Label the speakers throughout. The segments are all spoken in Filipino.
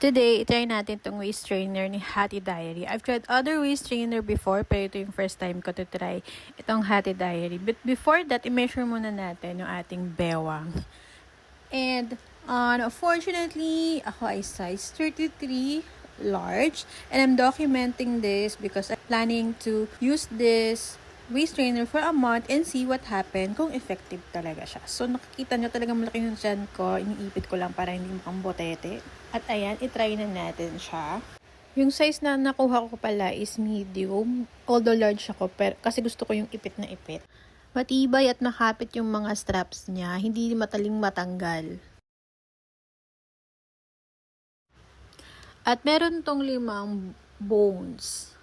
Speaker 1: Today, itry natin itong waist trainer ni Hattie Diary. I've tried other waist trainer before, pero ito yung first time ko to try itong Hattie Diary. But before that, i-measure muna natin yung ating bewang. And, unfortunately, ako ay size 33 large. And I'm documenting this because I'm planning to use this waist trainer for a month and see what happened kung effective talaga siya. So, nakikita nyo talaga malaki yung tiyan ko. Iniipit ko lang para hindi mukhang botete. At ayan, itry na natin siya. Yung size na nakuha ko pala is medium. Although large ako, pero kasi gusto ko yung ipit na ipit. Matibay at nakapit yung mga straps niya. Hindi mataling matanggal. At meron tong 5 bones.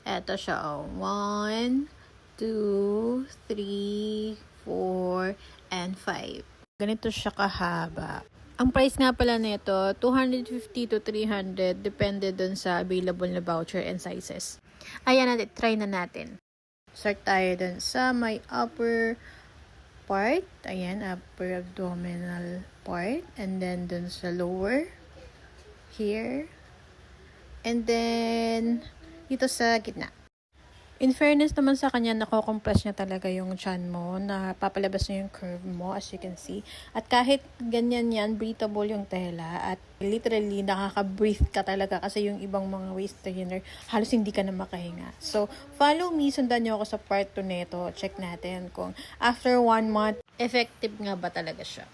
Speaker 1: Eto siya, oh. 1, 2, 3, 4, and 5. Ganito siya kahaba. Ang price nga pala nito, 250 to 300, depende dun sa available na voucher and sizes. Ayan natin, try na natin. Start tayo dun sa my upper part. Ayan, upper abdominal part. And then dun sa lower. Here. And then, dito sa gitna. In fairness naman sa kanya, nako-compress niya talaga yung chan mo, na papalabas niya yung curve mo, as you can see. At kahit ganyan yan, breathable yung tela, at literally, nakaka-breathe ka talaga kasi yung ibang mga waist trainer, halos hindi ka na makahinga. So, follow me, sundan niyo ako sa part 2 nito. Check natin kung after 1 month, effective nga ba talaga siya.